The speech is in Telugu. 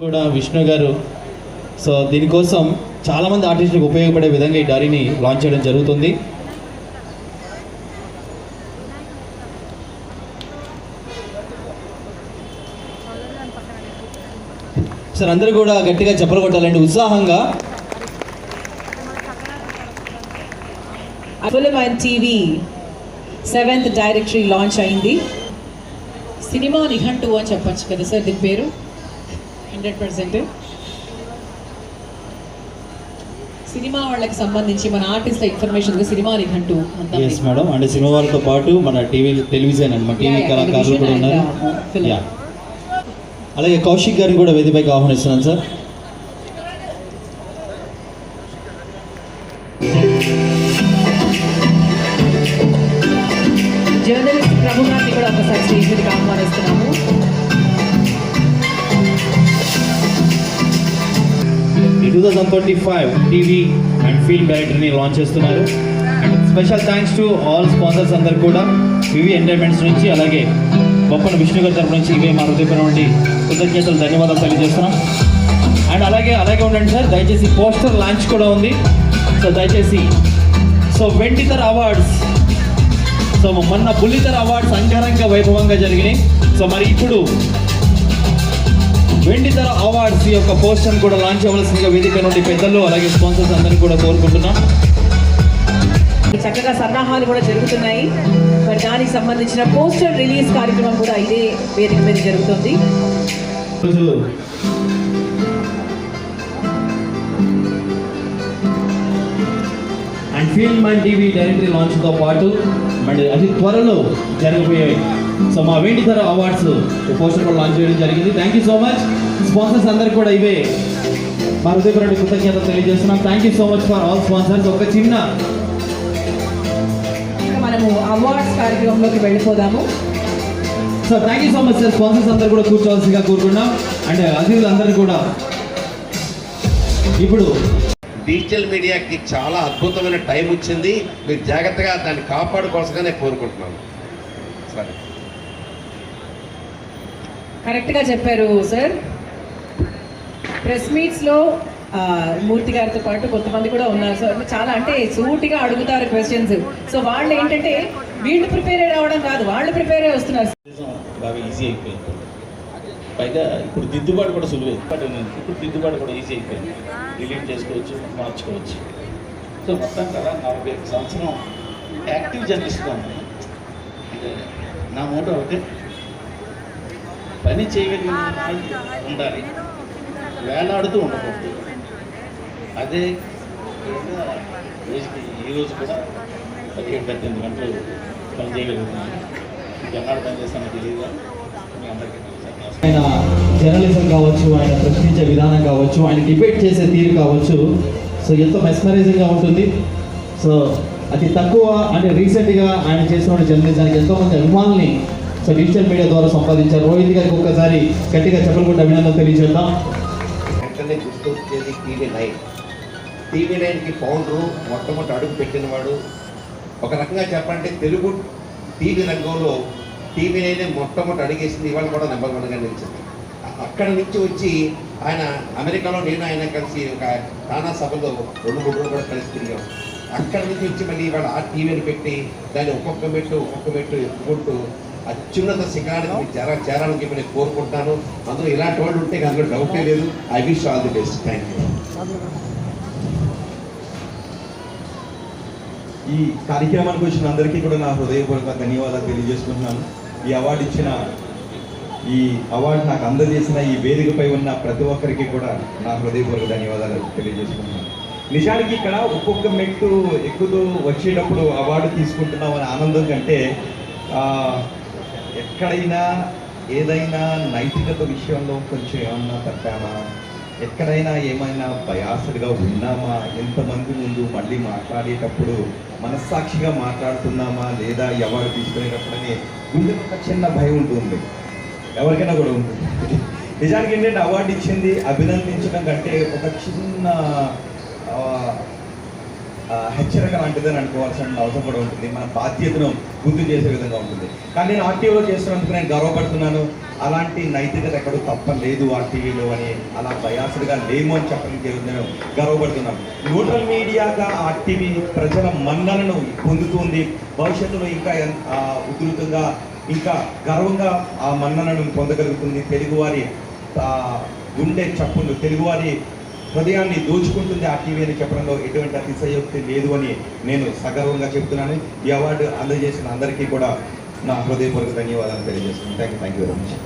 కూడా విష్ణు గారు. సో దీనికోసం చాలామంది ఆర్టిస్టులకు ఉపయోగపడే విధంగా ఈ డైరీని లాంచ్ చేయడం జరుగుతుంది. సార్ అందరూ కూడా గట్టిగా చెప్పలు కొట్టాలండి ఉత్సాహంగా. Film TV 7th directory launch అయింది. సినిమా నిఘంటు అని చెప్పచ్చు కదా సార్ దీని పేరు. 100% సినిమా వాళ్ళకి సంబంధించి మన ఆర్టిస్ట్ ఇన్ఫర్మేషన్ సినిమా నిఘంటు అంతా. yes madam. అంటే సినిమా వాళ్ళతో పాటు మన టెలివిజన్ అండి, మన టీవీ కళాకారులు కూడా ఉన్నారు. అలాగే కౌశిక్ గారిని కూడా వేదికపైకి ఆహ్వానిస్తున్నాను సార్. జర్నలిస్ట్ ప్రభు గారిని కూడా ఒకసారి స్టేజ్ మీదకి ఆహ్వానిస్తున్నాము. 2025 టీవీ అండ్ ఫిల్మ్ డైరెక్టర్ని లాంచ్ చేస్తున్నారు. And special thanks to all sponsors అందరు కూడా వివి ఎంటర్టైన్మెంట్స్ నుంచి, అలాగే బొప్పన విష్ణు గారి తరపు నుంచి ఇవే మా హృదయపూర్వక నుండి కృతజ్ఞతలు ధన్యవాదాలు తెలియజేస్తున్నాం. అండ్ అలాగే ఉండండి సార్, దయచేసి పోస్టర్ లాంచ్ కూడా ఉంది. సో దయచేసి వెండితెర అవార్డ్స్, సో మొన్న బుల్లితెర అవార్డ్స్ అంగరంగ వైభవంగా జరిగినాయి. సో మరి ఇప్పుడు వెండితెర అవార్డ్స్ యొక్క పోస్టర్ కూడా లాంచ్ అవ్వాల్సిందిగా వేదిక నుండి పెద్దలు అలాగే స్పాన్సర్స్ అందరినీ కూడా కోరుకుంటున్నాం. చక్కగా సన్నాహాలు కూడా జరుగుతున్నాయి. మరి దానికి సంబంధించిన పోస్టర్ రిలీజ్ కార్యక్రమం కూడా ఇదే వేదిక మీద జరుగుతుంది. And film and TV directory లాంచ్తో పాటు మరి అతి త్వరలో జరగబోయాయి. సో మా వెండితెర అవార్డ్స్ పోస్టర్ కూడా లాంచ్ చేయడం జరిగింది. Thank you so much sponsors అందరికి కూడా ఇవే మా హృదయపూర్వక కృతజ్ఞతలు తెలియజేస్తున్నాం. Thank you so much for all sponsors. ఒక చిన్న మనము అవార్డ్స్ కార్యక్రమంలోకి వెళ్ళిపోదాము. So thank you so much sir. Sponsors అందరూ కూడా కూర్చోవాల్సిందిగా కోరుకున్నాం. అండ్ అతిథులు అందరూ కూడా ఇప్పుడు డిజిటల్ మీడియాకి చాలా అద్భుతమైన టైం వచ్చింది. మీరు జాగ్రత్తగా దాన్ని కాపాడుకోవాల్సిందిగా నేను కోరుకుంటున్నాను. సరే, కరెక్ట్గా చెప్పారు సార్. ప్రెస్ మీట్స్లో మూర్తి గారితో పాటు కొంతమంది కూడా ఉన్నారు. సో చాలా అంటే సూటిగా అడుగుతారు క్వశ్చన్స్. సో వాళ్ళు ఏంటంటే వీళ్ళు ప్రిపేర్ అవ్వడం కాదు, వాళ్ళు ప్రిపేర్ అయ్యి వస్తున్నారు. బాగా ఈజీ అయిపోయింది. పైగా ఇప్పుడు దిద్దుబాటు కూడా సులువే. ఇప్పుడు దిద్దుబాటు కూడా ఈజీ అయిపోయింది. డిలీట్ చేసుకోవచ్చు, మార్చుకోవచ్చు. సో మొత్తం కదా 41 సంవత్సరం యాక్టివ్ జర్నలిస్ట్గా ఉంది. నా మోటో ఒకటి, పని చేయగలిగిన ఉండాలి, వేలాడుతూ ఉండకూడదు. అదే రోజుకి ఈరోజు కూడా 17-18 గంటలు పని చేయగలుగుతున్నాను. ఎన్నాడు పని చేస్తానో తెలియదు. మీ అందరికీ ఆయన జర్నలిజం కావచ్చు, ఆయన ప్రశ్నించే విధానం కావచ్చు, ఆయన డిబేట్ చేసే తీరు కావచ్చు, సో ఎంతో మెస్మరైజింగ్గా ఉంటుంది. సో అతి తక్కువ అంటే రీసెంట్గా ఆయన చేసిన జర్నలిజానికి ఎంతోమంది అభిమానుల్ని సో డిజిటల్ మీడియా ద్వారా సంపాదించారు. రోహిత్ గారికి ఒక్కసారి గట్టిగా చెప్పకుండా అభినందనలు తెలియజేద్దాం. వెంటనే గుర్తొచ్చేది టీవీ నైన్కి ఫౌండరు, మొట్టమొదటి అడుగు పెట్టినవాడు. ఒక రకంగా చెప్పాలంటే తెలుగు టీవీ రంగంలో టీవీ నైన్ మొట్టమొదటి అడిగేసింది. ఇవాళ కూడా నెంబర్ 1గా నిలిచింది. అక్కడి నుంచి వచ్చి ఆయన అమెరికాలో నేను ఆయన కలిసి ఒక తానా సభలో 2-3 రోజులు కూడా కలిసి తిరిగాం. అక్కడి నుంచి వచ్చి మళ్ళీ ఇవాళ ఆ టీవీని పెట్టి దాన్ని ఒక్కొక్క మెట్టు ఎత్తుకుంటూ అత్యున్నత శిఖరానికి చేరాలని చెప్పి నేను కోరుకుంటాను. అందులో ఇలాంటి వాళ్ళు ఉంటే అందులో డౌటే లేదు. I wish all the best. Thank you. ఈ కార్యక్రమానికి వచ్చిన అందరికీ కూడా నా హృదయపూర్వక ధన్యవాదాలు తెలియజేసుకుంటున్నాను. ఈ అవార్డు నాకు అందజేసిన ఈ వేదికపై ఉన్న ప్రతి ఒక్కరికి కూడా నా హృదయపూర్వక ధన్యవాదాలు తెలియజేసుకుంటున్నాను. నిజానికి ఇక్కడ ఒక్కొక్క మెట్టు ఎక్కుతూ వచ్చేటప్పుడు అవార్డు తీసుకుంటున్నాం అనే ఆనందం కంటే ఎక్కడైనా ఏదైనా నైతికత విషయంలో కొంచెం ఏమన్నా తప్పామా, ఎక్కడైనా ఏమైనా బయాస్డ్గా ఉన్నామా, ఎంతమంది ముందు మళ్ళీ మాట్లాడేటప్పుడు మనస్సాక్షిగా మాట్లాడుతున్నామా లేదా అవార్డు తీసుకునేటప్పుడని గుండెకు ఒక చిన్న భయం ఉంటుంది, ఎవరికైనా కూడా ఉంటుంది. నిజానికి ఏంటంటే అవార్డు ఇచ్చింది అభినందించడం కంటే ఒక చిన్న హెచ్చరిక లాంటిదని అనుకోవాల్సిన అవసరం కూడా ఉంటుంది. మన బాధ్యతను గుర్తు చేసే విధంగా ఉంటుంది. కానీ నేను ఆర్టీవీలో చేస్తున్నందుకు నేను గర్వపడుతున్నాను. అలాంటి నైతికత ఎక్కడో తప్పలేదు ఆర్టీవీలో అని, అలా బయాసుడుగా లేము అని చెప్పడానికి నేను గర్వపడుతున్నాను. న్యూట్రల్ మీడియాగా ఆర్టీవీ ప్రజల మన్ననను పొందుతుంది. భవిష్యత్తులో ఇంకా ఉధృతంగా ఇంకా గర్వంగా ఆ మన్ననను పొందగలుగుతుంది. తెలుగువారి గుండె చప్పులు, తెలుగువారి హృదయాన్ని దోచుకుంటుంది ఆర్టీవీ అని చెప్పడంలో ఎటువంటి అతిశయోక్తి లేదు అని నేను సగర్వంగా చెప్తున్నాను. ఈ అవార్డు అందజేసిన అందరికీ కూడా నా హృదయపూర్వక ధన్యవాదాలు తెలియజేస్తున్నాను. Thank you very much.